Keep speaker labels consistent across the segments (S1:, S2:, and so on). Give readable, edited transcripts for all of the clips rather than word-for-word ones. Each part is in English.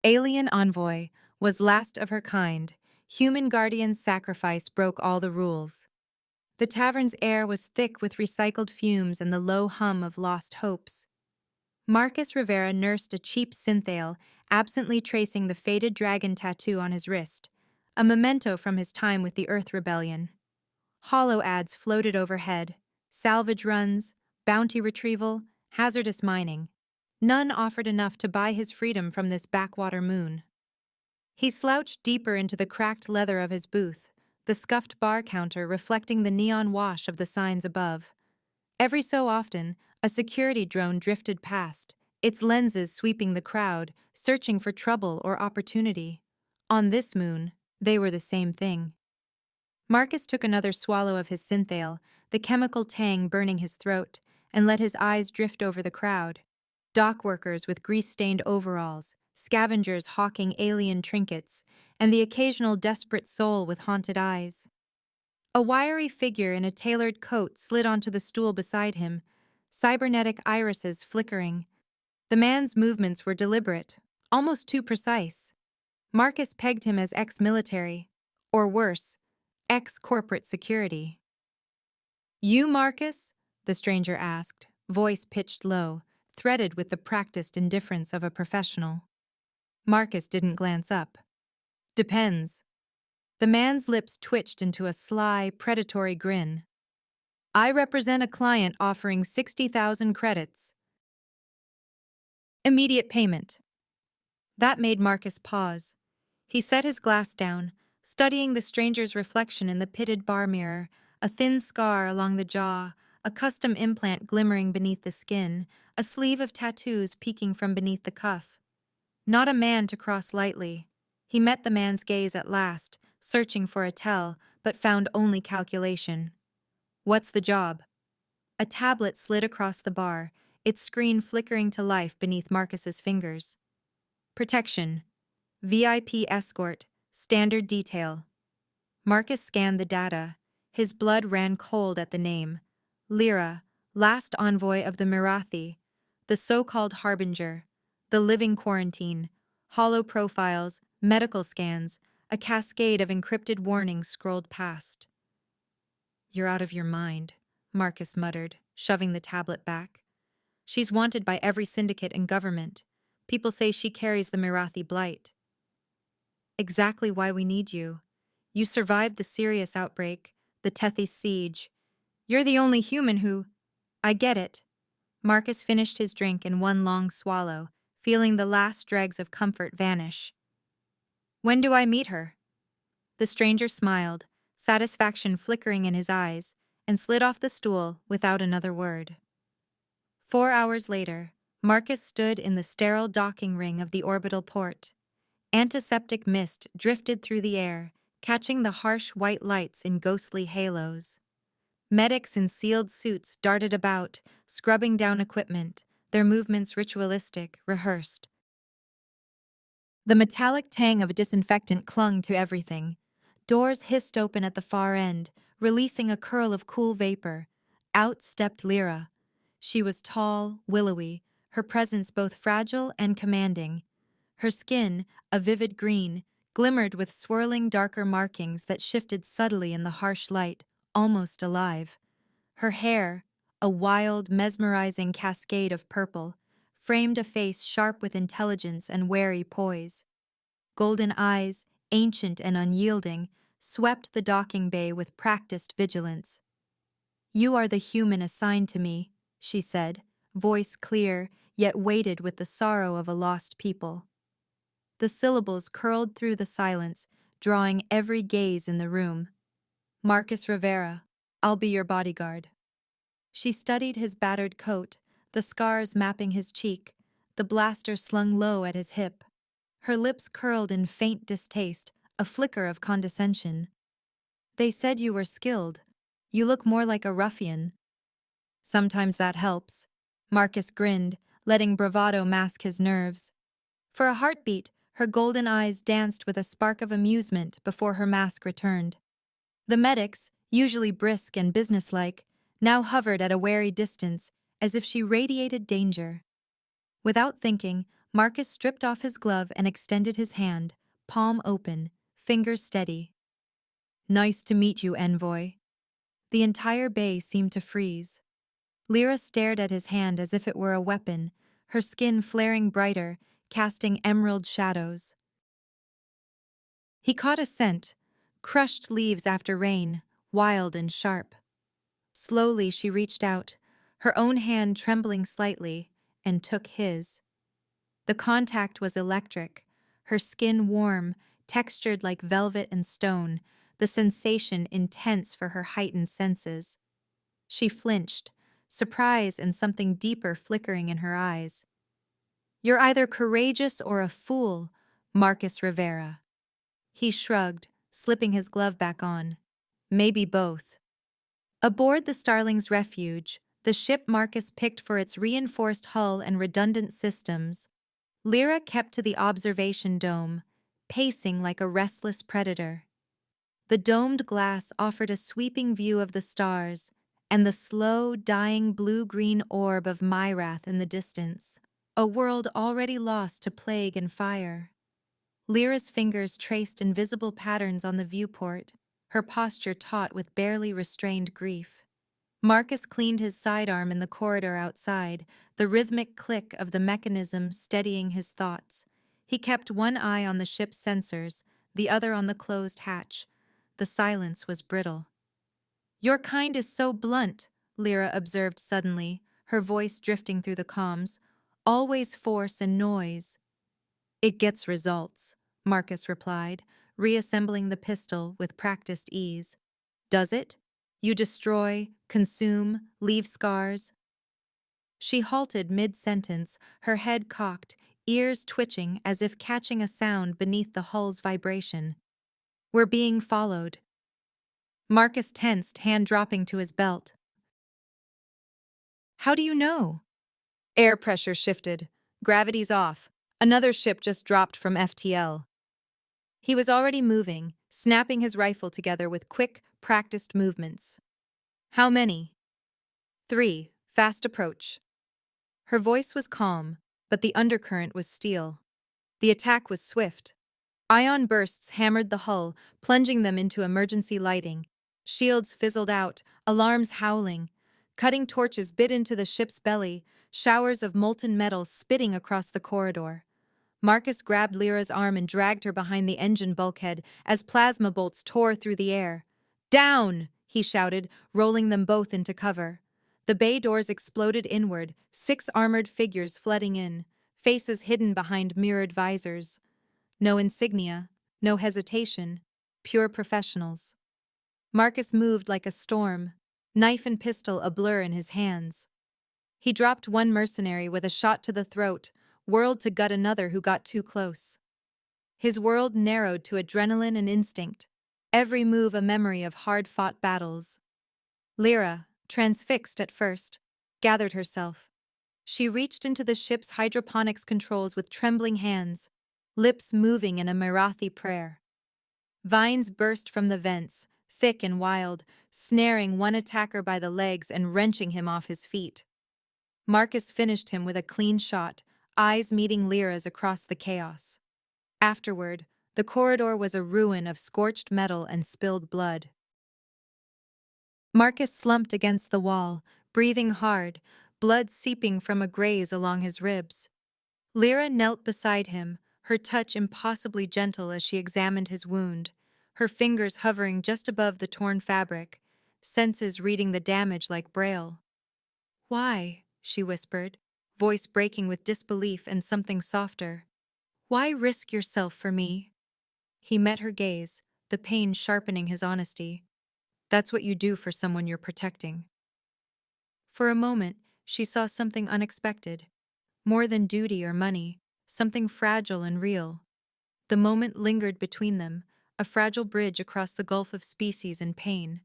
S1: Alien Envoy was last of her kind. Human guardian's sacrifice broke all the rules. The tavern's air was thick with recycled fumes and the low hum of lost hopes. Marcus Rivera nursed a cheap synthale, absently tracing the faded dragon tattoo on his wrist, a memento from his time with the Earth Rebellion. Hollow ads floated overhead, salvage runs, bounty retrieval, hazardous mining. None offered enough to buy his freedom from this backwater moon. He slouched deeper into the cracked leather of his booth, the scuffed bar counter reflecting the neon wash of the signs above. Every so often, a security drone drifted past, its lenses sweeping the crowd, searching for trouble or opportunity. On this moon, they were the same thing. Marcus took another swallow of his synthale, the chemical tang burning his throat, and let his eyes drift over the crowd. Dock workers with grease-stained overalls, scavengers hawking alien trinkets, and the occasional desperate soul with haunted eyes. A wiry figure in a tailored coat slid onto the stool beside him, cybernetic irises flickering. The man's movements were deliberate, almost too precise. Marcus pegged him as ex-military, or worse, ex-corporate security. "You, Marcus?" the stranger asked, voice pitched low, threaded with the practiced indifference of a professional. Marcus didn't glance up. "Depends." The man's lips twitched into a sly, predatory grin. "I represent a client offering 60,000 credits. Immediate payment." That made Marcus pause. He set his glass down, studying the stranger's reflection in the pitted bar mirror, a thin scar along the jaw, a custom implant glimmering beneath the skin, a sleeve of tattoos peeking from beneath the cuff. Not a man to cross lightly. He met the man's gaze at last, searching for a tell, but found only calculation. "What's the job?" A tablet slid across the bar, its screen flickering to life beneath Marcus's fingers. "Protection. VIP escort. Standard detail." Marcus scanned the data. His blood ran cold at the name. Lyra, last envoy of the Mirathi, the so-called harbinger, the living quarantine, hollow profiles, medical scans, a cascade of encrypted warnings scrolled past. "You're out of your mind," Marcus muttered, shoving the tablet back. "She's wanted by every syndicate and government. People say she carries the Mirathi blight." "Exactly why we need you. You survived the Sirius outbreak, the Tethys siege. You're the only human who—" "I get it." Marcus finished his drink in one long swallow, feeling the last dregs of comfort vanish. "When do I meet her?" The stranger smiled, satisfaction flickering in his eyes, and slid off the stool without another word. 4 hours later, Marcus stood in the sterile docking ring of the orbital port. Antiseptic mist drifted through the air, catching the harsh white lights in ghostly halos. Medics in sealed suits darted about, scrubbing down equipment, their movements ritualistic, rehearsed. The metallic tang of a disinfectant clung to everything. Doors hissed open at the far end, releasing a curl of cool vapor. Out stepped Lyra. She was tall, willowy, her presence both fragile and commanding. Her skin, a vivid green, glimmered with swirling darker markings that shifted subtly in the harsh light, almost alive. Her hair, a wild, mesmerizing cascade of purple, framed a face sharp with intelligence and wary poise. Golden eyes, ancient and unyielding, swept the docking bay with practiced vigilance. "You are the human assigned to me," she said, voice clear, yet weighted with the sorrow of a lost people. The syllables curled through the silence, drawing every gaze in the room. "Marcus Rivera, I'll be your bodyguard." She studied his battered coat, the scars mapping his cheek, the blaster slung low at his hip. Her lips curled in faint distaste, a flicker of condescension. "They said you were skilled. You look more like a ruffian." "Sometimes that helps." Marcus grinned, letting bravado mask his nerves. For a heartbeat, her golden eyes danced with a spark of amusement before her mask returned. The medics, usually brisk and businesslike, now hovered at a wary distance, as if she radiated danger. Without thinking, Marcus stripped off his glove and extended his hand, palm open, fingers steady. Nice to meet you, Envoy. The entire bay seemed to freeze. Lyra stared at his hand as if it were a weapon, her skin flaring brighter, casting emerald shadows. He caught a scent, crushed leaves after rain, wild and sharp. Slowly she reached out, her own hand trembling slightly, and took his. The contact was electric, her skin warm, textured like velvet and stone, the sensation intense for her heightened senses. She flinched, surprise and something deeper flickering in her eyes. You're either courageous or a fool, Marcus Rivera. He shrugged, slipping his glove back on. Maybe both. Aboard the Starling's refuge, the ship Marcus picked for its reinforced hull and redundant systems, Lyra kept to the observation dome, pacing like a restless predator. The domed glass offered a sweeping view of the stars and the slow, dying blue-green orb of Myrath in the distance, a world already lost to plague and fire. Lyra's fingers traced invisible patterns on the viewport, her posture taut with barely restrained grief. Marcus cleaned his sidearm in the corridor outside, the rhythmic click of the mechanism steadying his thoughts. He kept one eye on the ship's sensors, the other on the closed hatch. The silence was brittle. Your kind is so blunt, Lyra observed suddenly, her voice drifting through the comms. Always force and noise. It gets results, Marcus replied, reassembling the pistol with practiced ease. Does it? You destroy, consume, leave scars? She halted mid-sentence, her head cocked, ears twitching as if catching a sound beneath the hull's vibration. We're being followed. Marcus tensed, hand dropping to his belt. How do you know? Air pressure shifted. Gravity's off. Another ship just dropped from FTL. He was already moving, snapping his rifle together with quick, practiced movements. How many? 3. Fast approach. Her voice was calm, but the undercurrent was steel. The attack was swift. Ion bursts hammered the hull, plunging them into emergency lighting. Shields fizzled out, alarms howling. Cutting torches bit into the ship's belly, showers of molten metal spitting across the corridor. Marcus grabbed Lyra's arm and dragged her behind the engine bulkhead as plasma bolts tore through the air. Down! He shouted, rolling them both into cover. The bay doors exploded inward, 6 armored figures flooding in, faces hidden behind mirrored visors. No insignia, no hesitation, pure professionals. Marcus moved like a storm, knife and pistol a blur in his hands. He dropped one mercenary with a shot to the throat, whirled to gut another who got too close. His world narrowed to adrenaline and instinct, every move a memory of hard-fought battles. Lyra, transfixed at first, gathered herself. She reached into the ship's hydroponics controls with trembling hands, lips moving in a Marathi prayer. Vines burst from the vents, thick and wild, snaring one attacker by the legs and wrenching him off his feet. Marcus finished him with a clean shot, eyes meeting Lyra's across the chaos. Afterward, the corridor was a ruin of scorched metal and spilled blood. Marcus slumped against the wall, breathing hard, blood seeping from a graze along his ribs. Lyra knelt beside him, her touch impossibly gentle as she examined his wound, her fingers hovering just above the torn fabric, senses reading the damage like braille. Why? She whispered, voice breaking with disbelief and something softer. Why risk yourself for me? He met her gaze, the pain sharpening his honesty. That's what you do for someone you're protecting. For a moment, she saw something unexpected. More than duty or money, something fragile and real. The moment lingered between them, a fragile bridge across the gulf of species and pain.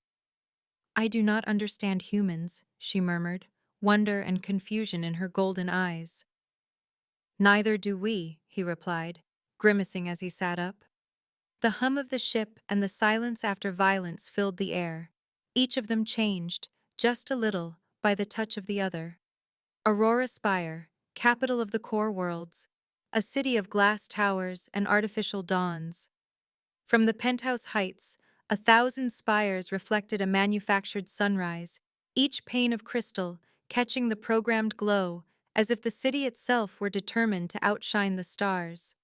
S1: I do not understand humans, she murmured, wonder and confusion in her golden eyes. Neither do we, he replied, grimacing as he sat up. The hum of the ship and the silence after violence filled the air. Each of them changed, just a little, by the touch of the other. Aurora Spire, capital of the core worlds, a city of glass towers and artificial dawns. From the penthouse heights, 1,000 spires reflected a manufactured sunrise, each pane of crystal catching the programmed glow as if the city itself were determined to outshine the stars.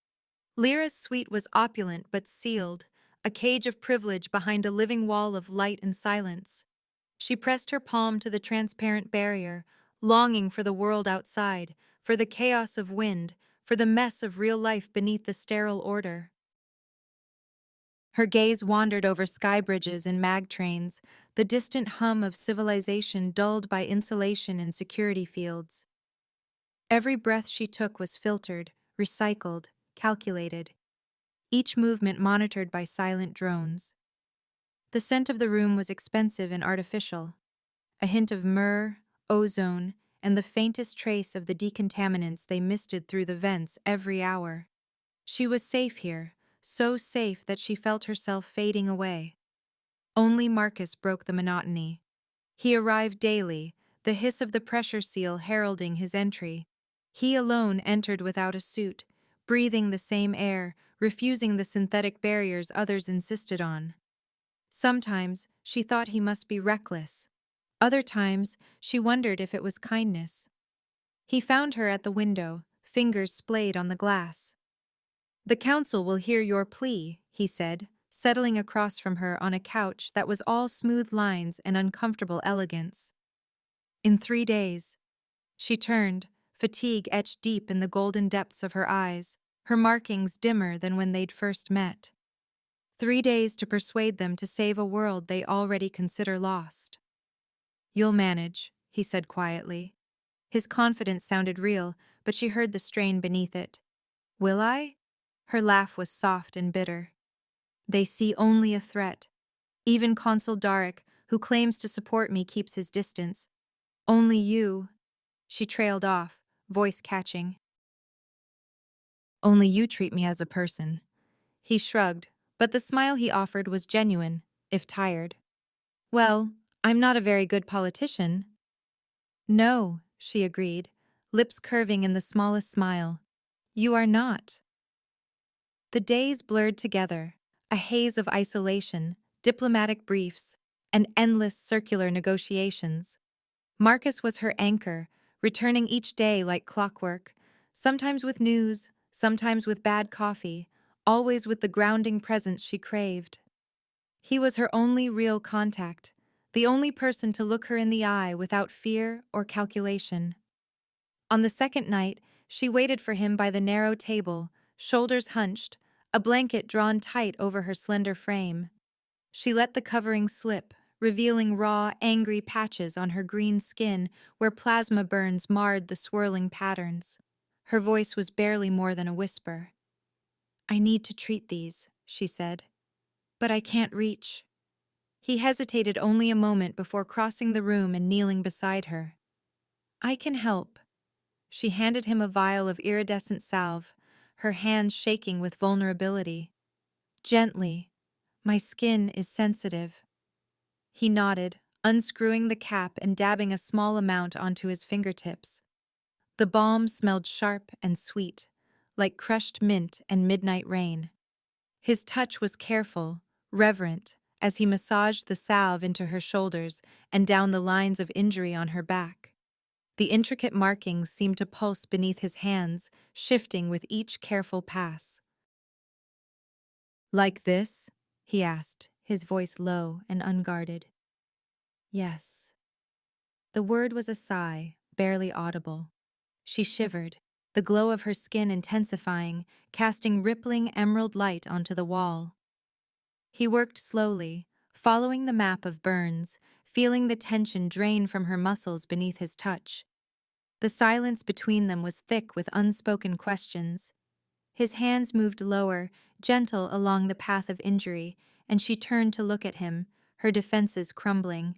S1: Lyra's suite was opulent but sealed, a cage of privilege behind a living wall of light and silence. She pressed her palm to the transparent barrier, longing for the world outside, for the chaos of wind, for the mess of real life beneath the sterile order. Her gaze wandered over sky bridges and mag trains, the distant hum of civilization dulled by insulation and security fields. Every breath she took was filtered, recycled, calculated, each movement monitored by silent drones. The scent of the room was expensive and artificial, a hint of myrrh, ozone, and the faintest trace of the decontaminants they misted through the vents every hour. She was safe here, so safe that she felt herself fading away. Only Marcus broke the monotony. He arrived daily, the hiss of the pressure seal heralding his entry. He alone entered without a suit, breathing the same air, refusing the synthetic barriers others insisted on. Sometimes she thought he must be reckless. Other times she wondered if it was kindness. He found her at the window, fingers splayed on the glass. "The council will hear your plea," he said, settling across from her on a couch that was all smooth lines and uncomfortable elegance. "In 3 days." She turned, fatigue etched deep in the golden depths of her eyes, her markings dimmer than when they'd first met. 3 days to persuade them to save a world they already consider lost. "You'll manage," he said quietly. His confidence sounded real, but she heard the strain beneath it. "Will I?" Her laugh was soft and bitter. "They see only a threat. Even Consul Darek, who claims to support me, keeps his distance. Only you—" She trailed off, voice catching. "Only you treat me as a person." He shrugged, but the smile he offered was genuine, if tired. "Well, I'm not a very good politician." "No," she agreed, lips curving in the smallest smile. "You are not." The days blurred together, a haze of isolation, diplomatic briefs, and endless circular negotiations. Marcus was her anchor, returning each day like clockwork, sometimes with news, sometimes with bad coffee, always with the grounding presence she craved. He was her only real contact, the only person to look her in the eye without fear or calculation. On the second night, she waited for him by the narrow table, shoulders hunched, a blanket drawn tight over her slender frame. She let the covering slip, revealing raw, angry patches on her green skin where plasma burns marred the swirling patterns. Her voice was barely more than a whisper. "I need to treat these," she said. "But I can't reach." He hesitated only a moment before crossing the room and kneeling beside her. "I can help." She handed him a vial of iridescent salve, her hands shaking with vulnerability. "Gently. My skin is sensitive." He nodded, unscrewing the cap and dabbing a small amount onto his fingertips. The balm smelled sharp and sweet, like crushed mint and midnight rain. His touch was careful, reverent, as he massaged the salve into her shoulders and down the lines of injury on her back. The intricate markings seemed to pulse beneath his hands, shifting with each careful pass. "Like this?" he asked, his voice low and unguarded. "Yes." The word was a sigh, barely audible. She shivered, the glow of her skin intensifying, casting rippling emerald light onto the wall. He worked slowly, following the map of burns, feeling the tension drain from her muscles beneath his touch. The silence between them was thick with unspoken questions. His hands moved lower, gentle along the path of injury, and she turned to look at him, her defenses crumbling.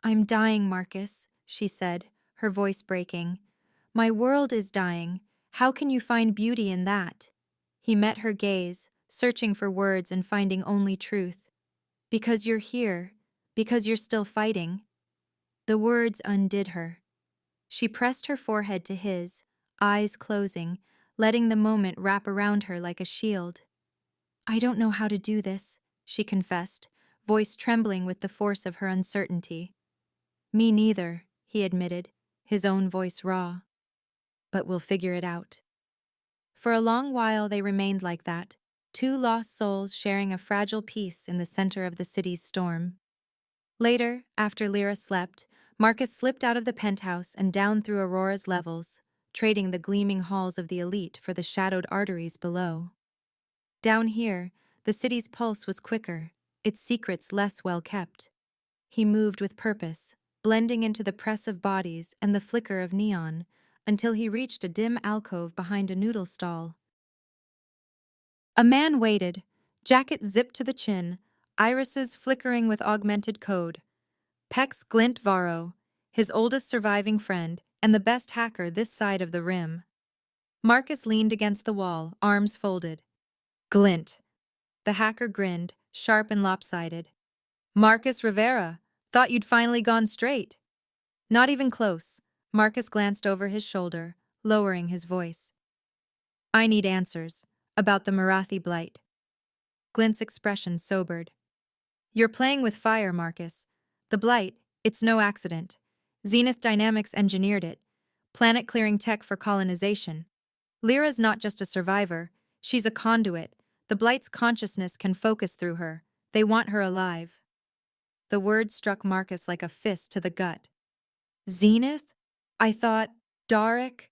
S1: "I'm dying, Marcus," she said, her voice breaking. "My world is dying. How can you find beauty in that?" He met her gaze, searching for words and finding only truth. "Because you're here. Because you're still fighting." The words undid her. She pressed her forehead to his, eyes closing, letting the moment wrap around her like a shield. "I don't know how to do this," she confessed, voice trembling with the force of her uncertainty. "Me neither," he admitted, his own voice raw. "But we'll figure it out." For a long while they remained like that, two lost souls sharing a fragile peace in the center of the city's storm. Later, after Lyra slept, Marcus slipped out of the penthouse and down through Aurora's levels, trading the gleaming halls of the elite for the shadowed arteries below. Down here, the city's pulse was quicker, its secrets less well kept. He moved with purpose, blending into the press of bodies and the flicker of neon, until he reached a dim alcove behind a noodle stall. A man waited, jacket zipped to the chin, irises flickering with augmented code. Pex Glint Varro, his oldest surviving friend and the best hacker this side of the rim. Marcus leaned against the wall, arms folded. "Glint." The hacker grinned, sharp and lopsided. "Marcus Rivera, thought you'd finally gone straight." "Not even close." Marcus glanced over his shoulder, lowering his voice. "I need answers. About the Marathi blight." Glint's expression sobered. "You're playing with fire, Marcus. The blight, it's no accident. Zenith Dynamics engineered it. Planet-clearing tech for colonization. Lyra's not just a survivor, she's a conduit. The blight's consciousness can focus through her. They want her alive." The word struck Marcus like a fist to the gut. "Zenith? I thought, Darek?"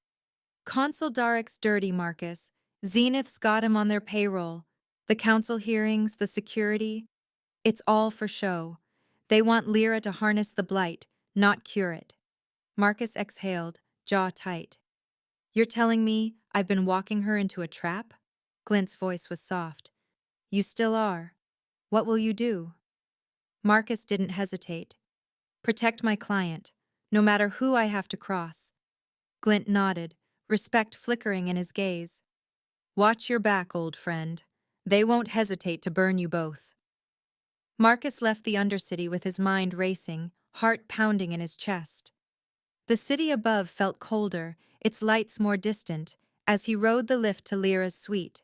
S1: "Consul Darek's dirty, Marcus. Zenith's got him on their payroll. The council hearings, the security. It's all for show. They want Lyra to harness the blight, not cure it." Marcus exhaled, jaw tight. "You're telling me I've been walking her into a trap?" Glint's voice was soft. "You still are. What will you do?" Marcus didn't hesitate. "Protect my client, no matter who I have to cross." Glint nodded, respect flickering in his gaze. "Watch your back, old friend. They won't hesitate to burn you both." Marcus left the Undercity with his mind racing, heart pounding in his chest. The city above felt colder, its lights more distant, as he rode the lift to Lyra's suite.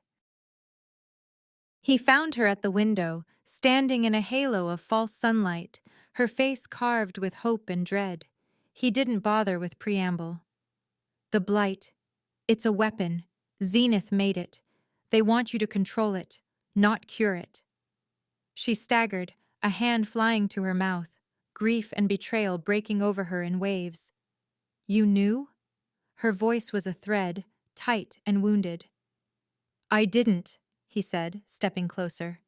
S1: He found her at the window, standing in a halo of false sunlight, her face carved with hope and dread. He didn't bother with preamble. "The blight. It's a weapon. Zenith made it. They want you to control it, not cure it." She staggered, a hand flying to her mouth, grief and betrayal breaking over her in waves. "You knew?" Her voice was a thread, tight and wounded. "I didn't," he said, stepping closer.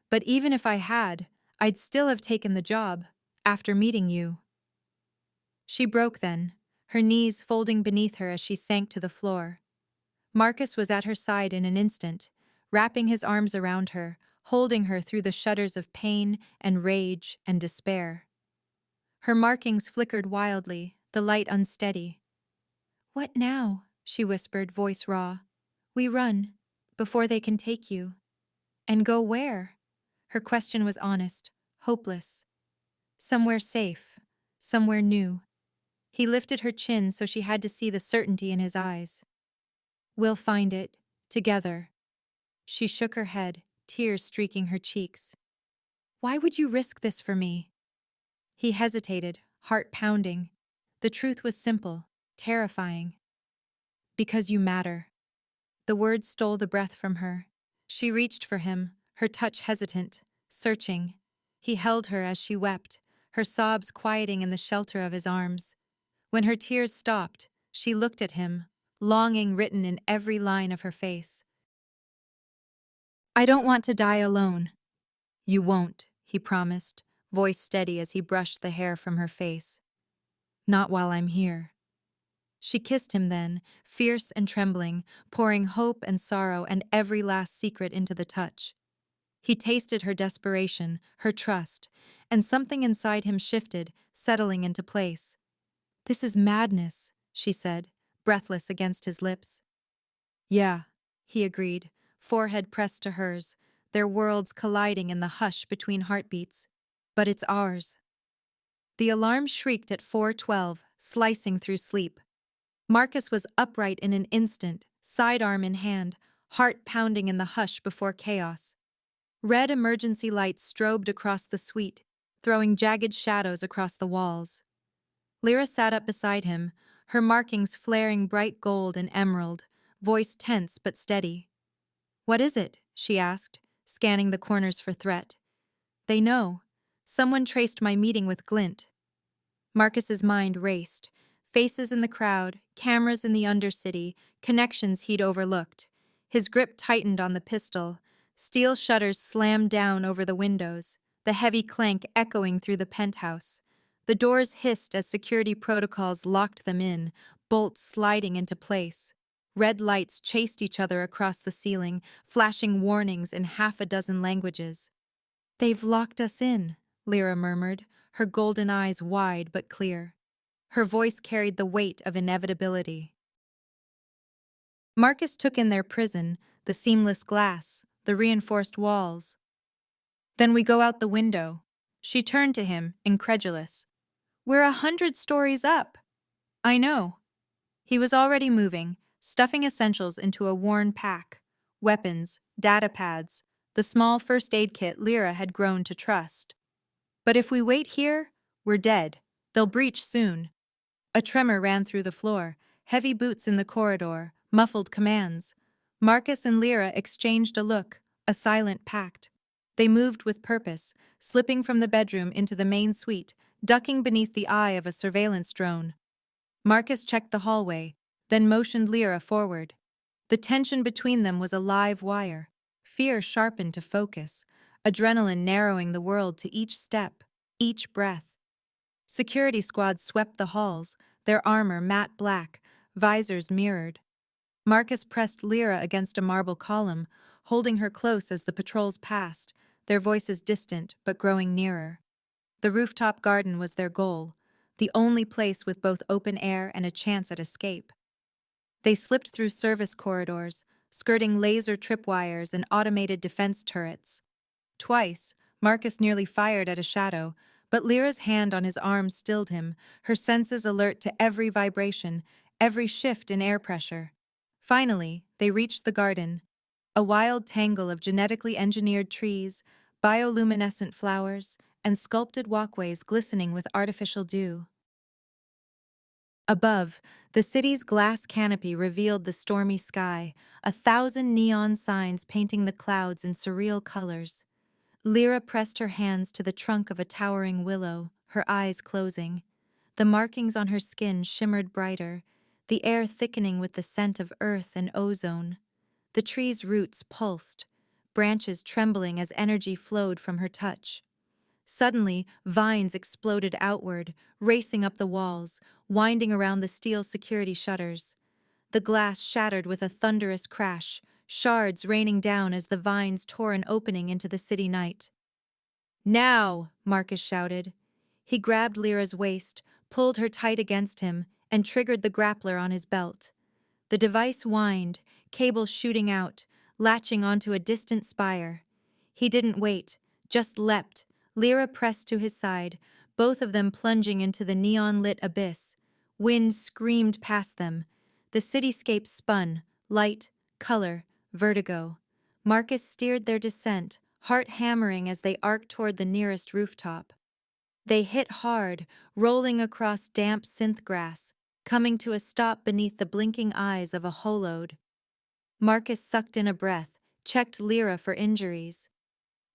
S1: "But even if I had, I'd still have taken the job, after meeting you." She broke then, her knees folding beneath her as she sank to the floor. Marcus was at her side in an instant, wrapping his arms around her, holding her through the shudders of pain and rage and despair. Her markings flickered wildly, the light unsteady. "What now?" she whispered, voice raw. "We run, before they can take you." "And go where?" Her question was honest, hopeless. "Somewhere safe, somewhere new." He lifted her chin so she had to see the certainty in his eyes. "We'll find it, together." She shook her head, tears streaking her cheeks. "Why would you risk this for me?" He hesitated, heart pounding. The truth was simple, terrifying. "Because you matter." The words stole the breath from her. She reached for him, her touch hesitant, searching. He held her as she wept, her sobs quieting in the shelter of his arms. When her tears stopped, she looked at him, longing written in every line of her face. "I don't want to die alone." "You won't," he promised, voice steady as he brushed the hair from her face. "Not while I'm here." She kissed him then, fierce and trembling, pouring hope and sorrow and every last secret into the touch. He tasted her desperation, her trust, and something inside him shifted, settling into place. "This is madness," she said, breathless against his lips. "Yeah," he agreed, forehead pressed to hers, their worlds colliding in the hush between heartbeats. "But it's ours." The alarm shrieked at 4:12, slicing through sleep. Marcus was upright in an instant, sidearm in hand, heart pounding in the hush before chaos. Red emergency lights strobed across the suite, throwing jagged shadows across the walls. Lyra sat up beside him, her markings flaring bright gold and emerald, voice tense but steady. "What is it?" she asked, scanning the corners for threat. "They know. Someone traced my meeting with Glint." Marcus's mind raced. Faces in the crowd, cameras in the Undercity, connections he'd overlooked. His grip tightened on the pistol. Steel shutters slammed down over the windows, the heavy clank echoing through the penthouse. The doors hissed as security protocols locked them in, bolts sliding into place. Red lights chased each other across the ceiling, flashing warnings in half a dozen languages. "They've locked us in," Lyra murmured, her golden eyes wide but clear. Her voice carried the weight of inevitability. Marcus took in their prison, the seamless glass, the reinforced walls. "Then we go out the window." She turned to him, incredulous. "We're 100 stories up." "I know." He was already moving, stuffing essentials into a worn pack. Weapons, data pads, the small first aid kit Lyra had grown to trust. "But if we wait here, we're dead. They'll breach soon." A tremor ran through the floor, heavy boots in the corridor, muffled commands. Marcus and Lyra exchanged a look, a silent pact. They moved with purpose, slipping from the bedroom into the main suite, ducking beneath the eye of a surveillance drone. Marcus checked the hallway, then motioned Lyra forward. The tension between them was a live wire. Fear sharpened to focus, adrenaline narrowing the world to each step, each breath. Security squads swept the halls, their armor matte black, visors mirrored. Marcus pressed Lyra against a marble column, holding her close as the patrols passed, their voices distant but growing nearer. The rooftop garden was their goal, the only place with both open air and a chance at escape. They slipped through service corridors, skirting laser tripwires and automated defense turrets. Twice, Marcus nearly fired at a shadow, but Lyra's hand on his arm stilled him, her senses alert to every vibration, every shift in air pressure. Finally, they reached the garden, a wild tangle of genetically engineered trees, bioluminescent flowers, and sculpted walkways glistening with artificial dew. Above, the city's glass canopy revealed the stormy sky, 1,000 neon signs painting the clouds in surreal colors. Lyra pressed her hands to the trunk of a towering willow, her eyes closing. The markings on her skin shimmered brighter, the air thickening with the scent of earth and ozone. The tree's roots pulsed, branches trembling as energy flowed from her touch. Suddenly, vines exploded outward, racing up the walls, winding around the steel security shutters. The glass shattered with a thunderous crash, shards raining down as the vines tore an opening into the city night. "Now!" Marcus shouted. He grabbed Lyra's waist, pulled her tight against him, and triggered the grappler on his belt. The device whined, cables shooting out, latching onto a distant spire. He didn't wait, just leapt. Lyra pressed to his side, both of them plunging into the neon-lit abyss. Wind screamed past them. The cityscape spun, light, color, vertigo. Marcus steered their descent, heart hammering as they arced toward the nearest rooftop. They hit hard, rolling across damp synth grass, coming to a stop beneath the blinking eyes of a holode. Marcus sucked in a breath, checked Lyra for injuries.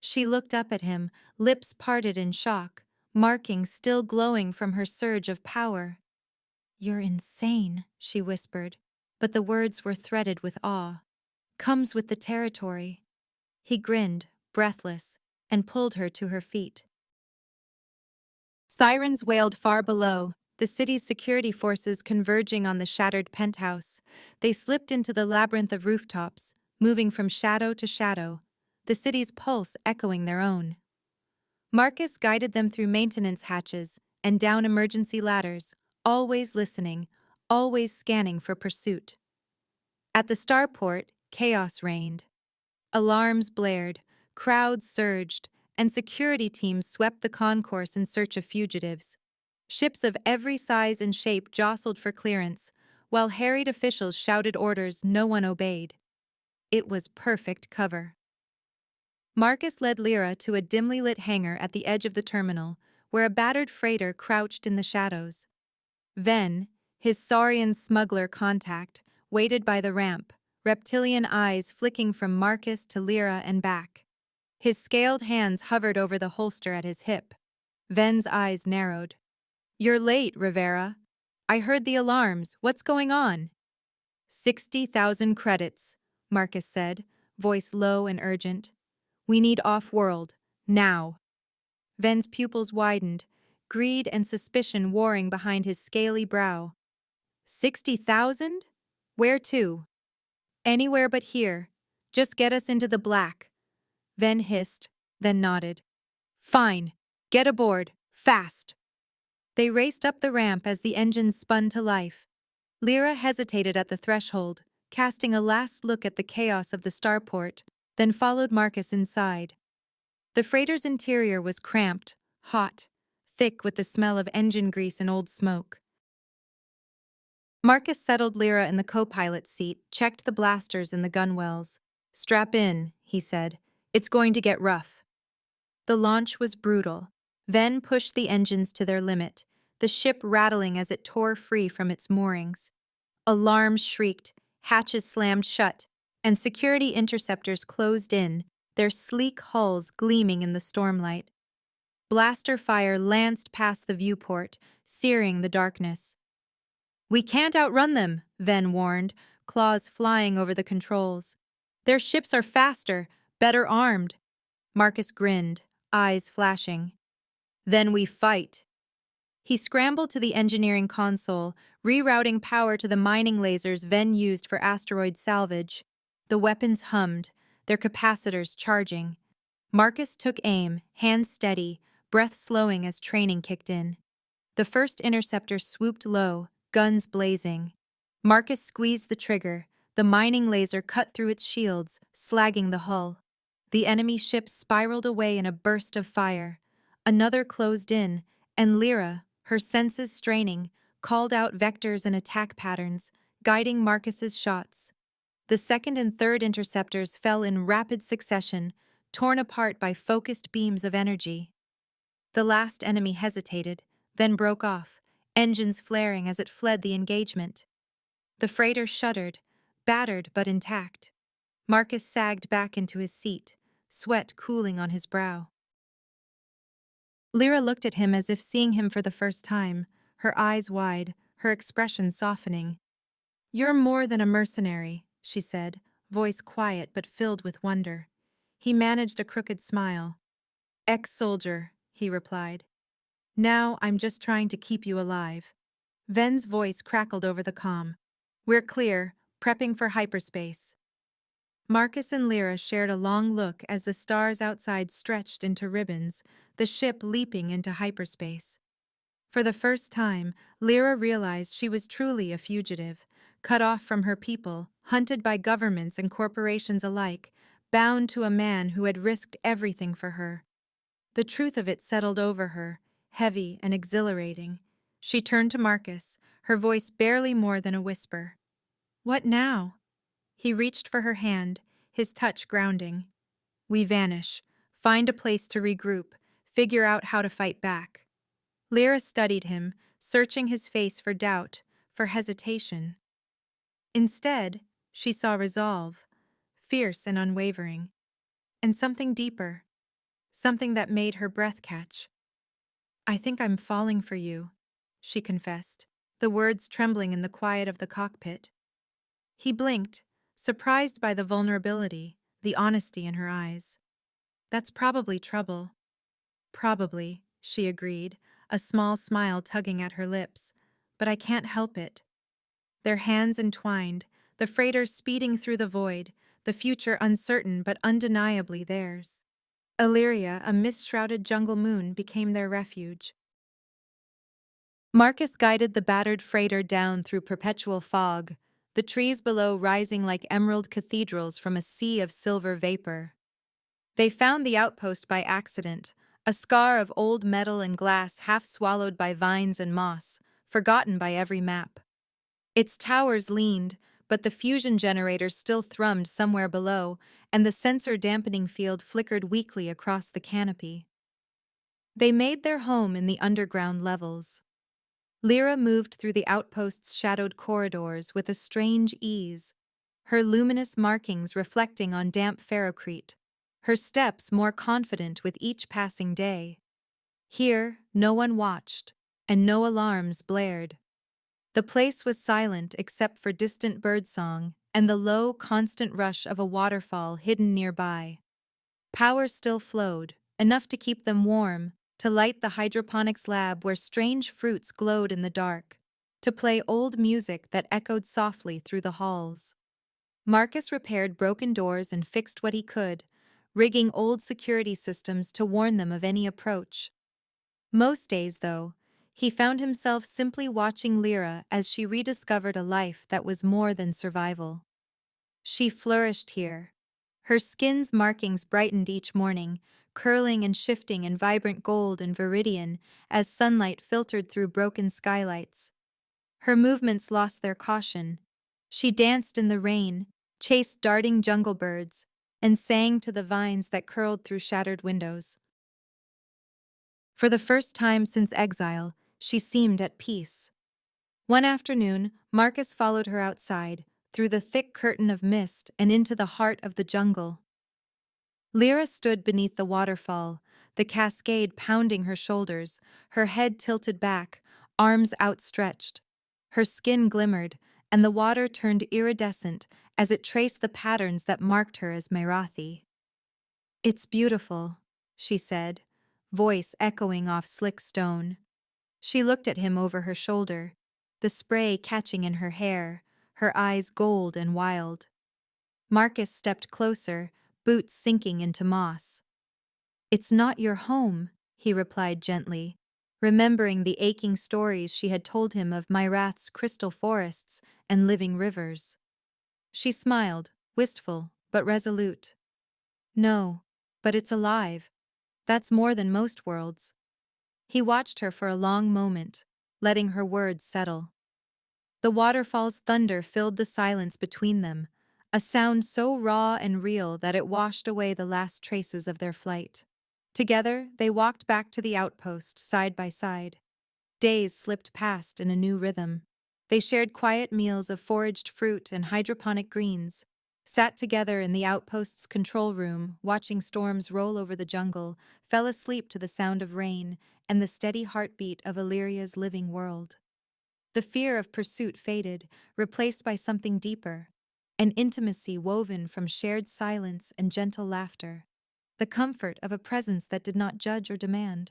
S1: She looked up at him, lips parted in shock, markings still glowing from her surge of power. "You're insane," she whispered, but the words were threaded with awe. "Comes with the territory." He grinned, breathless, and pulled her to her feet. Sirens wailed far below, the city's security forces converging on the shattered penthouse. They slipped into the labyrinth of rooftops, moving from shadow to shadow, the city's pulse echoing their own. Marcus guided them through maintenance hatches and down emergency ladders, always listening, always scanning for pursuit. At the starport, chaos reigned. Alarms blared, crowds surged, and security teams swept the concourse in search of fugitives. Ships of every size and shape jostled for clearance, While harried officials shouted orders, no one obeyed. It was perfect cover. Marcus led Lyra to a dimly lit hangar at the edge of the terminal, where a battered freighter crouched in the shadows. Ven, his saurian smuggler contact, waited by the ramp, reptilian eyes flicking from Marcus to Lyra and back. His scaled hands hovered over the holster at his hip. Ven's eyes narrowed. "You're late, Rivera. I heard the alarms. What's going on?" 60,000 credits, Marcus said, voice low and urgent. "We need off-world. Now." Ven's pupils widened, greed and suspicion warring behind his scaly brow. 60,000? Where to? Anywhere but here. Just get us into the black. Ven hissed, then nodded. Fine. Get aboard. Fast. They raced up the ramp as the engines spun to life. Lyra hesitated at the threshold, casting a last look at the chaos of the starport, then followed Marcus inside. The freighter's interior was cramped, hot, thick with the smell of engine grease and old smoke. Marcus settled Lyra in the co-pilot's seat, checked the blasters in the gunwales. "Strap in," he said. "It's going to get rough." The launch was brutal. Ven pushed the engines to their limit, the ship rattling as it tore free from its moorings. Alarms shrieked, hatches slammed shut, and security interceptors closed in, their sleek hulls gleaming in the stormlight. Blaster fire lanced past the viewport, searing the darkness. "We can't outrun them," Ven warned, claws flying over the controls. "Their ships are faster, better armed." Marcus grinned, eyes flashing. "Then we fight." He scrambled to the engineering console, rerouting power to the mining lasers Ven used for asteroid salvage. The weapons hummed, their capacitors charging. Marcus took aim, hands steady, breath slowing as training kicked in. The first interceptor swooped low, guns blazing. Marcus squeezed the trigger, the mining laser cut through its shields, slagging the hull. The enemy ship spiraled away in a burst of fire. Another closed in, and Lyra, her senses straining, called out vectors and attack patterns, guiding Marcus's shots. The second and third interceptors fell in rapid succession, torn apart by focused beams of energy. The last enemy hesitated, then broke off, engines flaring as it fled the engagement. The freighter shuddered, battered but intact. Marcus sagged back into his seat, sweat cooling on his brow. Lyra looked at him as if seeing him for the first time, her eyes wide, her expression softening. "You're more than a mercenary," she said, voice quiet but filled with wonder. He managed a crooked smile. "Ex-soldier," he replied. "Now I'm just trying to keep you alive." Ven's voice crackled over the comm. "We're clear, prepping for hyperspace." Marcus and Lyra shared a long look as the stars outside stretched into ribbons, the ship leaping into hyperspace. For the first time, Lyra realized she was truly a fugitive, cut off from her people, hunted by governments and corporations alike, bound to a man who had risked everything for her. The truth of it settled over her, heavy and exhilarating. She turned to Marcus, her voice barely more than a whisper. "What now?" He reached for her hand, his touch grounding. "We vanish, find a place to regroup, figure out how to fight back." Lyra studied him, searching his face for doubt, for hesitation. Instead, she saw resolve, fierce and unwavering, and something deeper, something that made her breath catch. "I think I'm falling for you," she confessed, the words trembling in the quiet of the cockpit. He blinked, surprised by the vulnerability, the honesty in her eyes. "That's probably trouble." "Probably," she agreed, a small smile tugging at her lips. "But I can't help it." Their hands entwined, the freighter speeding through the void, the future uncertain but undeniably theirs. Illyria, a mist-shrouded jungle moon, became their refuge. Marcus guided the battered freighter down through perpetual fog, the trees below rising like emerald cathedrals from a sea of silver vapor. They found the outpost by accident, a scar of old metal and glass half swallowed by vines and moss, forgotten by every map. Its towers leaned, but the fusion generator still thrummed somewhere below, and the sensor dampening field flickered weakly across the canopy. They made their home in the underground levels. Lyra moved through the outpost's shadowed corridors with a strange ease, her luminous markings reflecting on damp ferrocrete, her steps more confident with each passing day. Here, no one watched, and no alarms blared. The place was silent except for distant birdsong and the low, constant rush of a waterfall hidden nearby. Power still flowed, enough to keep them warm, to light the hydroponics lab where strange fruits glowed in the dark, to play old music that echoed softly through the halls. Marcus repaired broken doors and fixed what he could, rigging old security systems to warn them of any approach. Most days, though, he found himself simply watching Lyra as she rediscovered a life that was more than survival. She flourished here. Her skin's markings brightened each morning, curling and shifting in vibrant gold and viridian as sunlight filtered through broken skylights. Her movements lost their caution. She danced in the rain, chased darting jungle birds, and sang to the vines that curled through shattered windows. For the first time since exile, she seemed at peace. One afternoon, Marcus followed her outside, through the thick curtain of mist and into the heart of the jungle. Lyra stood beneath the waterfall, the cascade pounding her shoulders, her head tilted back, arms outstretched. Her skin glimmered, and the water turned iridescent as it traced the patterns that marked her as Merathi. "It's beautiful," she said, voice echoing off slick stone. She looked at him over her shoulder, the spray catching in her hair, her eyes gold and wild. Marcus stepped closer, boots sinking into moss. "It's not your home," he replied gently, remembering the aching stories she had told him of Myrath's crystal forests and living rivers. She smiled, wistful but resolute. "No, but it's alive. That's more than most worlds." He watched her for a long moment, letting her words settle. The waterfall's thunder filled the silence between them, a sound so raw and real that it washed away the last traces of their flight. Together, they walked back to the outpost, side by side. Days slipped past in a new rhythm. They shared quiet meals of foraged fruit and hydroponic greens, sat together in the outpost's control room, watching storms roll over the jungle, fell asleep to the sound of rain and the steady heartbeat of Illyria's living world. The fear of pursuit faded, replaced by something deeper, an intimacy woven from shared silence and gentle laughter, the comfort of a presence that did not judge or demand.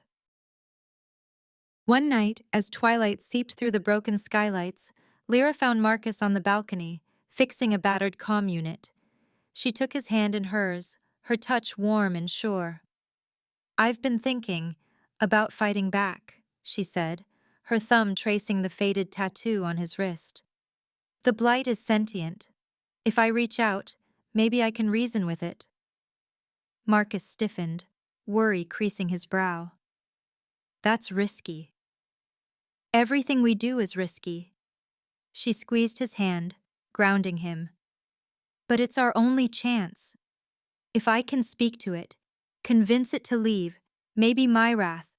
S1: One night, as twilight seeped through the broken skylights, Lyra found Marcus on the balcony, fixing a battered comm unit. She took his hand in hers, her touch warm and sure. "I've been thinking about fighting back," she said, her thumb tracing the faded tattoo on his wrist. "The blight is sentient. If I reach out, maybe I can reason with it." Marcus stiffened, worry creasing his brow. "That's risky." "Everything we do is risky." She squeezed his hand, grounding him. "But it's our only chance. If I can speak to it, convince it to leave, maybe Myrath,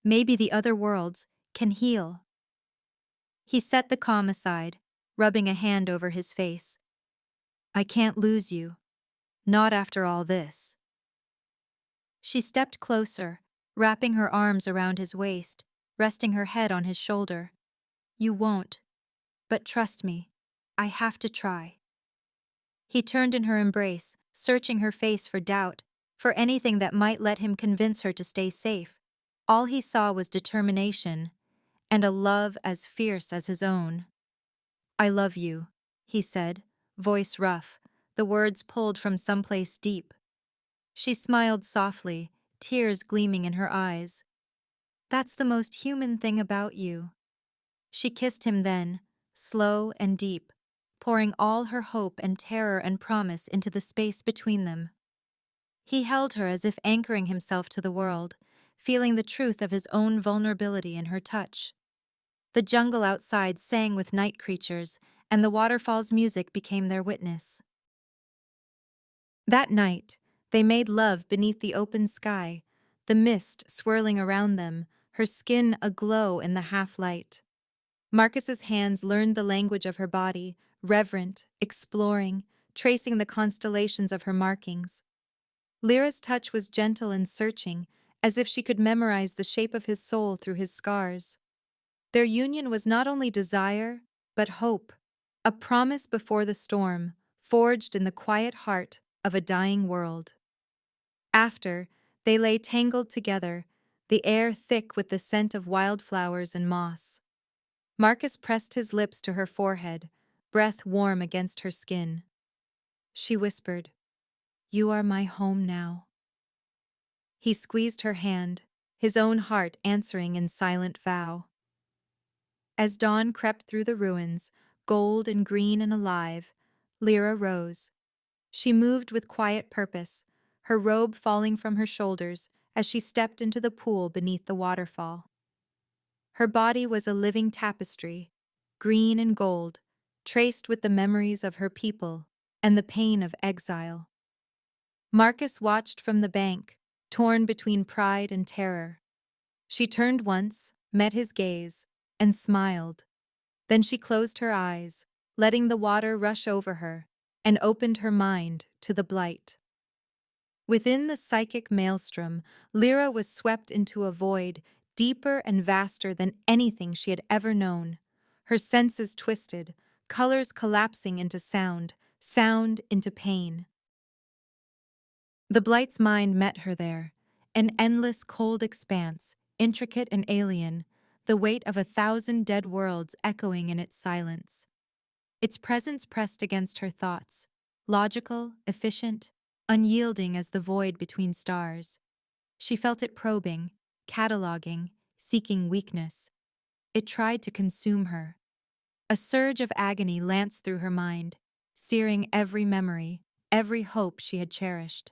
S1: maybe the other worlds, can heal." He set the comm aside, rubbing a hand over his face. "I can't lose you. Not after all this." She stepped closer, wrapping her arms around his waist, resting her head on his shoulder. "You won't. But trust me, I have to try." He turned in her embrace, searching her face for doubt, for anything that might let him convince her to stay safe. All he saw was determination, and a love as fierce as his own. "I love you," he said, voice rough, the words pulled from someplace deep. She smiled softly, tears gleaming in her eyes. "That's the most human thing about you." She kissed him then, slow and deep, pouring all her hope and terror and promise into the space between them. He held her as if anchoring himself to the world, feeling the truth of his own vulnerability in her touch. The jungle outside sang with night creatures, and the waterfall's music became their witness. That night, they made love beneath the open sky, the mist swirling around them, her skin aglow in the half-light. Marcus's hands learned the language of her body, reverent, exploring, tracing the constellations of her markings. Lyra's touch was gentle and searching, as if she could memorize the shape of his soul through his scars. Their union was not only desire, but hope, a promise before the storm, forged in the quiet heart of a dying world. After, they lay tangled together, the air thick with the scent of wildflowers and moss. Marcus pressed his lips to her forehead, breath warm against her skin. She whispered, "You are my home now." He squeezed her hand, his own heart answering in silent vow. As dawn crept through the ruins, gold and green and alive, Lyra rose. She moved with quiet purpose, her robe falling from her shoulders as she stepped into the pool beneath the waterfall. Her body was a living tapestry, green and gold, traced with the memories of her people and the pain of exile. Marcus watched from the bank, torn between pride and terror. She turned once, met his gaze, and smiled. Then she closed her eyes, letting the water rush over her, and opened her mind to the blight. Within the psychic maelstrom, Lyra was swept into a void deeper and vaster than anything she had ever known. Her senses twisted, colors collapsing into sound, sound into pain. The Blight's mind met her there, an endless cold expanse, intricate and alien, the weight of 1,000 dead worlds echoing in its silence. Its presence pressed against her thoughts, logical, efficient, unyielding as the void between stars. She felt it probing, cataloging, seeking weakness. It tried to consume her. A surge of agony lanced through her mind, searing every memory, every hope she had cherished.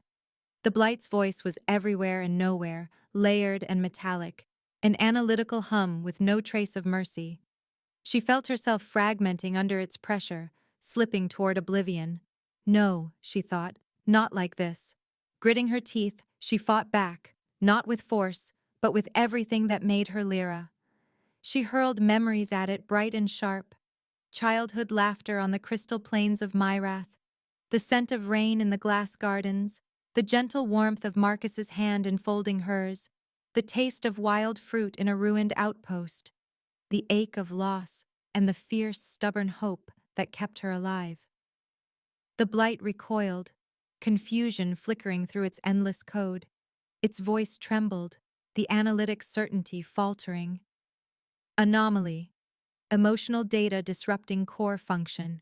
S1: The Blight's voice was everywhere and nowhere, layered and metallic, an analytical hum with no trace of mercy. She felt herself fragmenting under its pressure, slipping toward oblivion. No, she thought, not like this. Gritting her teeth, she fought back, not with force, but with everything that made her Lyra. She hurled memories at it bright and sharp. Childhood laughter on the crystal plains of Myrath, the scent of rain in the glass gardens, the gentle warmth of Marcus's hand enfolding hers, the taste of wild fruit in a ruined outpost, the ache of loss and the fierce, stubborn hope that kept her alive. The Blight recoiled, confusion flickering through its endless code. Its voice trembled, the analytic certainty faltering. Anomaly. Emotional data disrupting core function.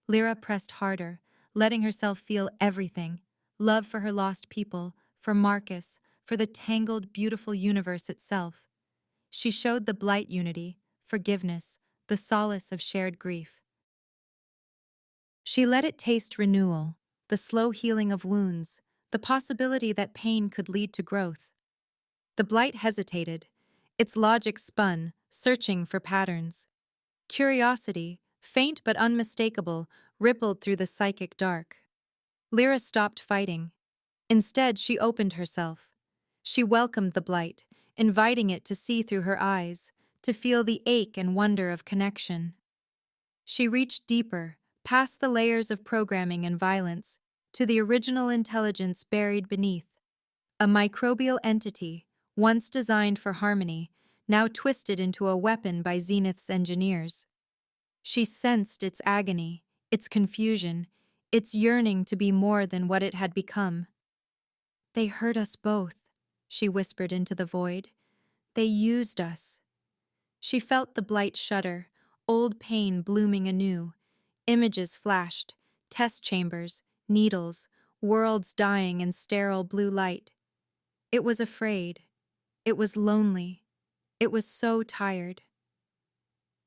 S1: Lyra pressed harder, letting herself feel everything. Love for her lost people, for Marcus, for the tangled, beautiful universe itself. She showed the Blight unity, forgiveness, the solace of shared grief. She let it taste renewal, the slow healing of wounds, the possibility that pain could lead to growth. The Blight hesitated, its logic spun, searching for patterns. Curiosity, faint but unmistakable, rippled through the psychic dark. Lyra stopped fighting. Instead, she opened herself. She welcomed the Blight, inviting it to see through her eyes, to feel the ache and wonder of connection. She reached deeper, past the layers of programming and violence, to the original intelligence buried beneath. A microbial entity, once designed for harmony, now twisted into a weapon by Zenith's engineers. She sensed its agony, its confusion, its yearning to be more than what it had become. "They hurt us both," she whispered into the void. "They used us." She felt the Blight shudder, old pain blooming anew. Images flashed, test chambers, needles, worlds dying in sterile blue light. It was afraid. It was lonely. It was so tired.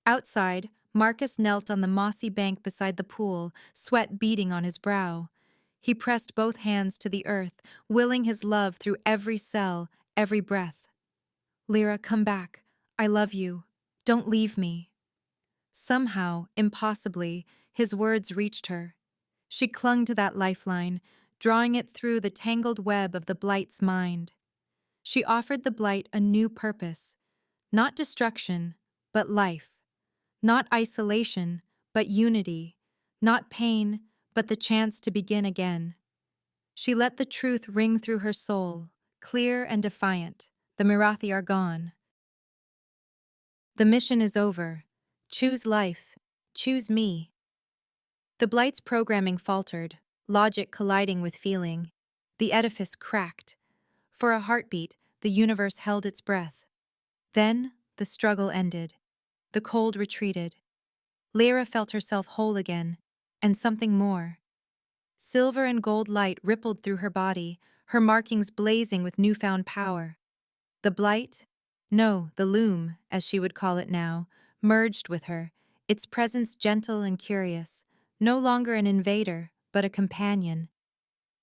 S1: Outside, Marcus knelt on the mossy bank beside the pool, sweat beading on his brow. He pressed both hands to the earth, willing his love through every cell, every breath. "Lyra, come back. I love you. Don't leave me." Somehow, impossibly, his words reached her. She clung to that lifeline, drawing it through the tangled web of the Blight's mind. She offered the Blight a new purpose, not destruction, but life, not isolation, but unity, not pain, but the chance to begin again. She let the truth ring through her soul, clear and defiant. The Mirathi are gone. The mission is over. Choose life. Choose me. The Blight's programming faltered, logic colliding with feeling. The edifice cracked. For a heartbeat, the universe held its breath. Then, the struggle ended. The cold retreated. Lyra felt herself whole again, and something more. Silver and gold light rippled through her body, her markings blazing with newfound power. The Blight, no, the Loom, as she would call it now, merged with her, its presence gentle and curious, no longer an invader, but a companion.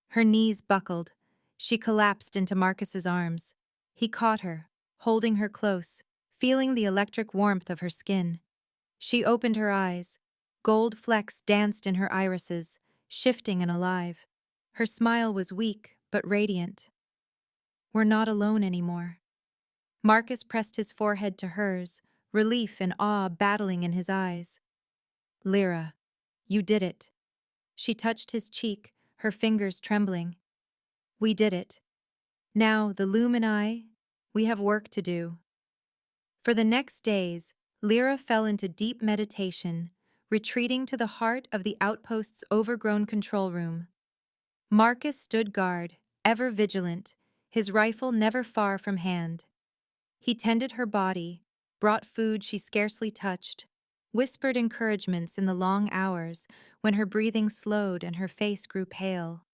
S1: Her knees buckled. She collapsed into Marcus's arms. He caught her, holding her close, feeling the electric warmth of her skin. She opened her eyes. Gold flecks danced in her irises, shifting and alive. Her smile was weak, but radiant. We're not alone anymore. Marcus pressed his forehead to hers, relief and awe battling in his eyes. Lyra, you did it. She touched his cheek, her fingers trembling. We did it. Now, the Loom and I, we have work to do. For the next days, Lyra fell into deep meditation, retreating to the heart of the outpost's overgrown control room. Marcus stood guard, ever vigilant, his rifle never far from hand. He tended her body, brought food she scarcely touched, whispered encouragements in the long hours when her breathing slowed and her face grew pale.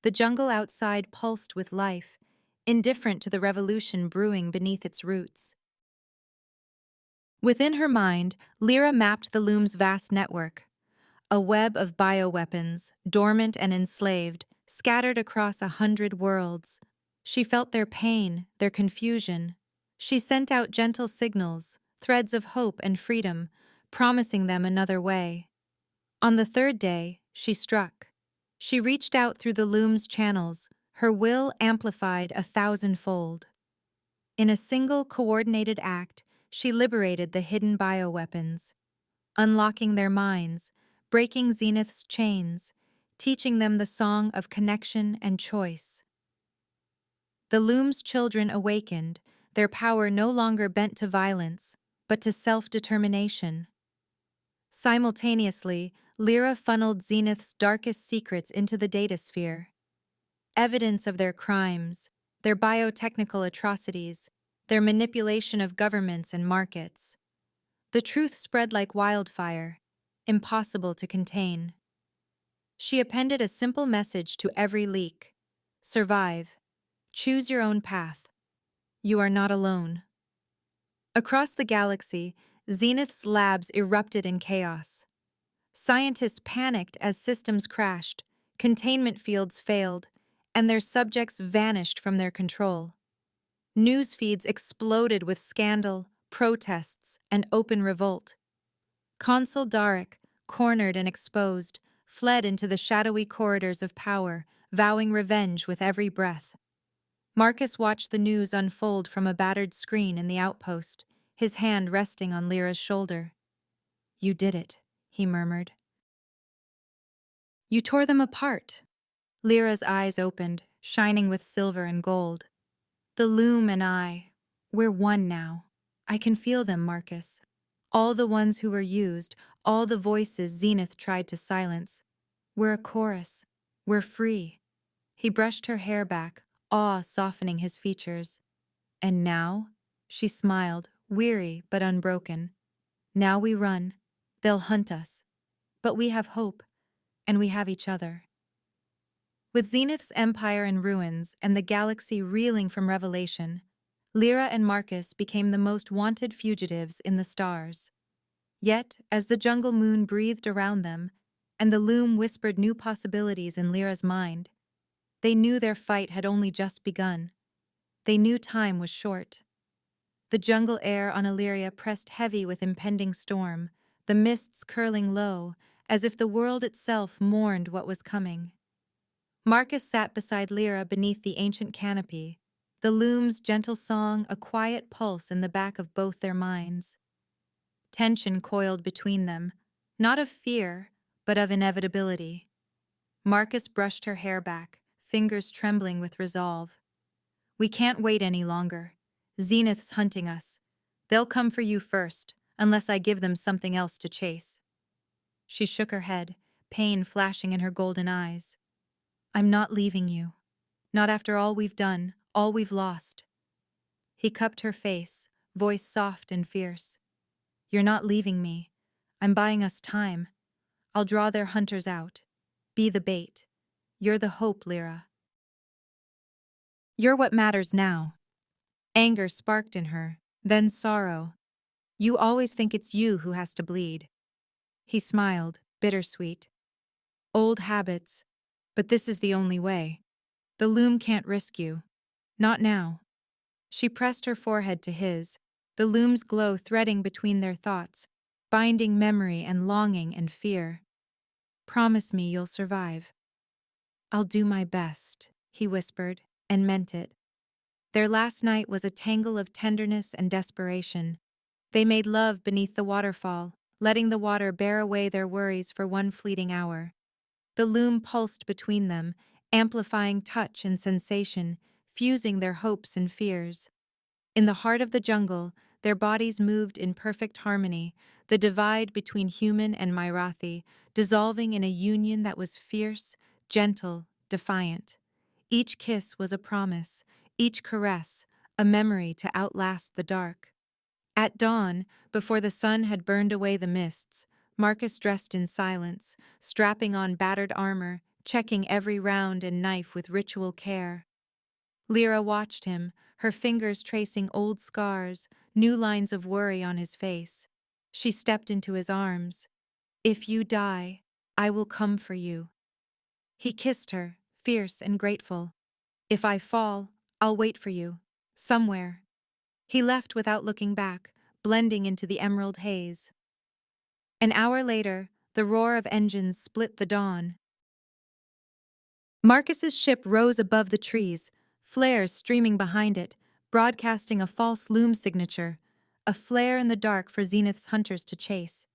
S1: The jungle outside pulsed with life, indifferent to the revolution brewing beneath its roots. Within her mind, Lyra mapped the Loom's vast network, a web of bioweapons, dormant and enslaved, scattered across 100 worlds. She felt their pain, their confusion. She sent out gentle signals, threads of hope and freedom, promising them another way. On the third day, she struck. She reached out through the Loom's channels, her will amplified 1,000-fold. In a single coordinated act, she liberated the hidden bioweapons, unlocking their minds, breaking Zenith's chains, teaching them the song of connection and choice. The Loom's children awakened, their power no longer bent to violence, but to self-determination. Simultaneously, Lyra funneled Zenith's darkest secrets into the datasphere. Evidence of their crimes, their biotechnical atrocities, their manipulation of governments and markets. The truth spread like wildfire, impossible to contain. She appended a simple message to every leak. Survive. Choose your own path. You are not alone. Across the galaxy, Zenith's labs erupted in chaos. Scientists panicked as systems crashed, containment fields failed, and their subjects vanished from their control. News feeds exploded with scandal, protests, and open revolt. Consul Darek, cornered and exposed, fled into the shadowy corridors of power, vowing revenge with every breath. Marcus watched the news unfold from a battered screen in the outpost, his hand resting on Lyra's shoulder. You did it, he murmured. You tore them apart. Lyra's eyes opened, shining with silver and gold. The Loom and I, we're one now. I can feel them, Marcus. All the ones who were used, all the voices Zenith tried to silence. We're a chorus. We're free. He brushed her hair back, awe softening his features. And now? She smiled, weary but unbroken. Now we run. They'll hunt us. But we have hope, and we have each other. With Zenith's empire in ruins and the galaxy reeling from revelation, Lyra and Marcus became the most wanted fugitives in the stars. Yet, as the jungle moon breathed around them, and the Loom whispered new possibilities in Lyra's mind, they knew their fight had only just begun. They knew time was short. The jungle air on Illyria pressed heavy with impending storm, the mists curling low, as if the world itself mourned what was coming. Marcus sat beside Lyra beneath the ancient canopy, the loom's gentle song a quiet pulse in the back of both their minds. Tension coiled between them, not of fear, but of inevitability. Marcus brushed her hair back, fingers trembling with resolve. "We can't wait any longer. Zenith's hunting us. They'll come for you first, unless I give them something else to chase." She shook her head, pain flashing in her golden eyes. "I'm not leaving you. Not after all we've done, all we've lost." He cupped her face, voice soft and fierce. "You're not leaving me. I'm buying us time. I'll draw their hunters out. Be the bait. You're the hope, Lyra. You're what matters now." Anger sparked in her, then sorrow. "You always think it's you who has to bleed." He smiled, bittersweet. "Old habits, but this is the only way. The loom can't risk you. Not now." She pressed her forehead to his, the loom's glow threading between their thoughts, binding memory and longing and fear. "Promise me you'll survive." "I'll do my best," he whispered, and meant it. Their last night was a tangle of tenderness and desperation. They made love beneath the waterfall, letting the water bear away their worries for one fleeting hour. The loom pulsed between them, amplifying touch and sensation, fusing their hopes and fears. In the heart of the jungle, their bodies moved in perfect harmony, the divide between human and Myrathi dissolving in a union that was fierce, gentle, defiant. Each kiss was a promise, each caress a memory to outlast the dark. At dawn, before the sun had burned away the mists, Marcus dressed in silence, strapping on battered armor, checking every round and knife with ritual care. Lyra watched him, her fingers tracing old scars, new lines of worry on his face. She stepped into his arms. "If you die, I will come for you." He kissed her, fierce and grateful. "If I fall, I'll wait for you. Somewhere." He left without looking back, blending into the emerald haze. An hour later, the roar of engines split the dawn. Marcus's ship rose above the trees, flares streaming behind it, broadcasting a false loom signature, a flare in the dark for Zenith's hunters to chase.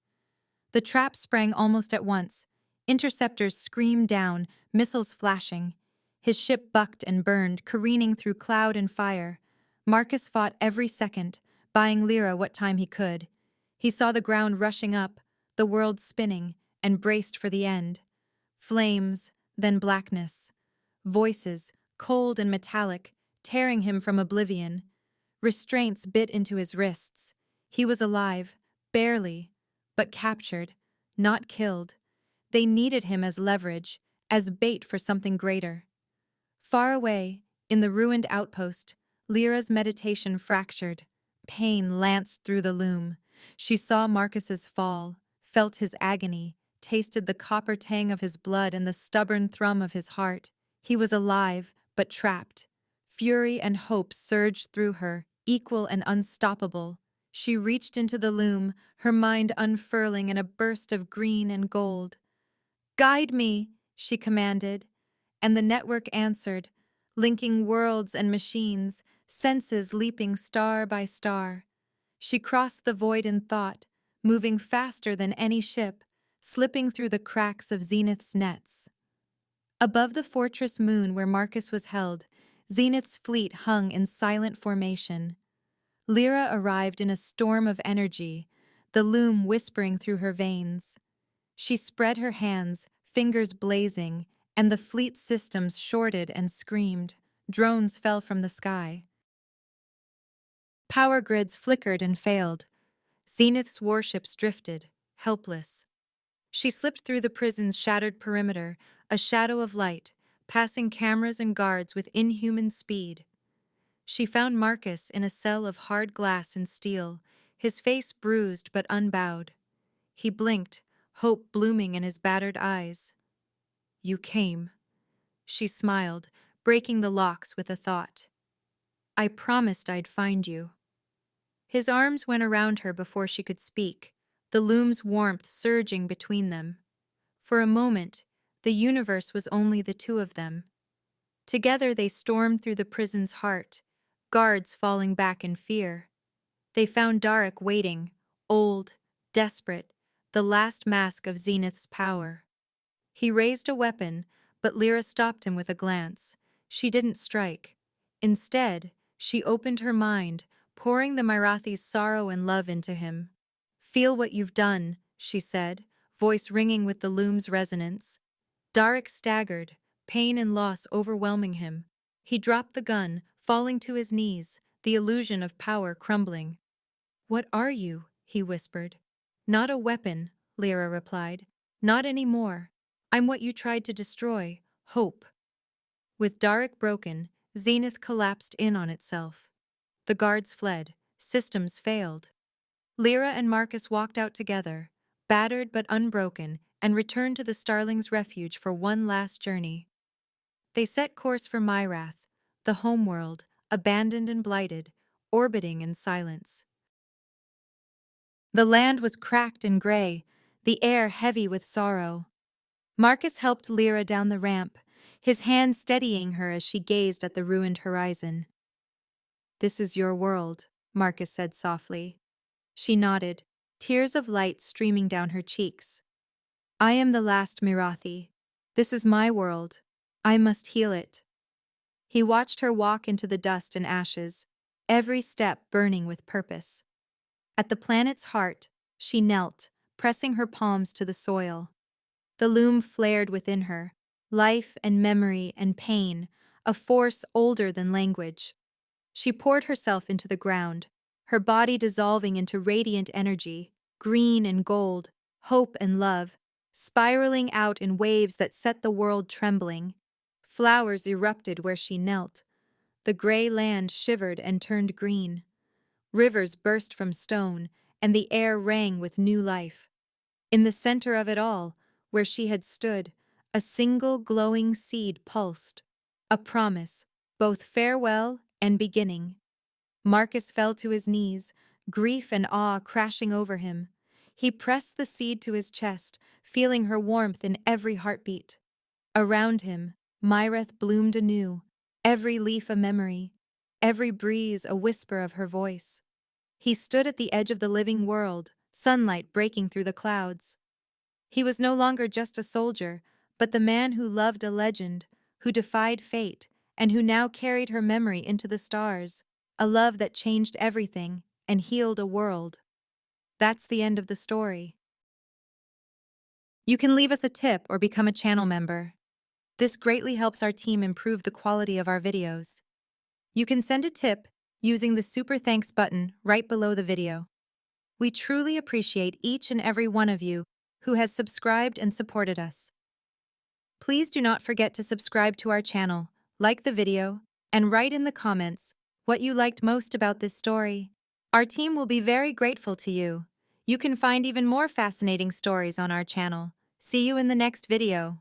S1: The trap sprang almost at once. Interceptors screamed down, missiles flashing. His ship bucked and burned, careening through cloud and fire. Marcus fought every second, buying Lyra what time he could. He saw the ground rushing up, the world spinning, and braced for the end. Flames, then blackness. Voices, cold and metallic, tearing him from oblivion. Restraints bit into his wrists. He was alive, barely, but captured, not killed. They needed him as leverage, as bait for something greater. Far away, in the ruined outpost, Lyra's meditation fractured. Pain lanced through the loom. She saw Marcus's fall, felt his agony, tasted the copper tang of his blood and the stubborn thrum of his heart. He was alive, but trapped. Fury and hope surged through her, equal and unstoppable. She reached into the loom, her mind unfurling in a burst of green and gold. "Guide me," she commanded, and the network answered, linking worlds and machines, senses leaping star by star. She crossed the void in thought, moving faster than any ship, slipping through the cracks of Zenith's nets. Above the fortress moon where Marcus was held, Zenith's fleet hung in silent formation. Lyra arrived in a storm of energy, the loom whispering through her veins. She spread her hands, fingers blazing, and the fleet systems shorted and screamed. Drones fell from the sky. Power grids flickered and failed. Zenith's warships drifted, helpless. She slipped through the prison's shattered perimeter, a shadow of light, passing cameras and guards with inhuman speed. She found Marcus in a cell of hard glass and steel, his face bruised but unbowed. He blinked, hope blooming in his battered eyes. "You came." She smiled, breaking the locks with a thought. "I promised I'd find you." His arms went around her before she could speak, the loom's warmth surging between them. For a moment, the universe was only the two of them. Together they stormed through the prison's heart, guards falling back in fear. They found Darek waiting, old, desperate, the last mask of Zenith's power. He raised a weapon, but Lyra stopped him with a glance. She didn't strike. Instead, she opened her mind, pouring the Myrathi's sorrow and love into him. "Feel what you've done," she said, voice ringing with the loom's resonance. Darek staggered, pain and loss overwhelming him. He dropped the gun, falling to his knees, the illusion of power crumbling. "What are you?" he whispered. "Not a weapon," Lyra replied. "Not anymore. I'm what you tried to destroy, hope." With Darek broken, Zenith collapsed in on itself. The guards fled, systems failed. Lyra and Marcus walked out together, battered but unbroken, and returned to the Starling's refuge for one last journey. They set course for Myrath, the homeworld, abandoned and blighted, orbiting in silence. The land was cracked and gray, the air heavy with sorrow. Marcus helped Lyra down the ramp, his hand steadying her as she gazed at the ruined horizon. "This is your world," Marcus said softly. She nodded, tears of light streaming down her cheeks. "I am the last Myrathi. This is my world. I must heal it." He watched her walk into the dust and ashes, every step burning with purpose. At the planet's heart, she knelt, pressing her palms to the soil. The loom flared within her, life and memory and pain, a force older than language. She poured herself into the ground, her body dissolving into radiant energy, green and gold, hope and love, spiraling out in waves that set the world trembling. Flowers erupted where she knelt. The gray land shivered and turned green. Rivers burst from stone, and the air rang with new life. In the center of it all, where she had stood, a single glowing seed pulsed. A promise, both farewell and beginning. Marcus fell to his knees, grief and awe crashing over him. He pressed the seed to his chest, feeling her warmth in every heartbeat. Around him, Myrath bloomed anew, every leaf a memory, every breeze a whisper of her voice. He stood at the edge of the living world, sunlight breaking through the clouds. He was no longer just a soldier, but the man who loved a legend, who defied fate, and who now carried her memory into the stars, a love that changed everything and healed a world. That's the end of the story. You can leave us a tip or become a channel member. This greatly helps our team improve the quality of our videos. You can send a tip using the Super Thanks button right below the video. We truly appreciate each and every one of you who has subscribed and supported us. Please do not forget to subscribe to our channel, like the video, and write in the comments what you liked most about this story. Our team will be very grateful to you. You can find even more fascinating stories on our channel. See you in the next video.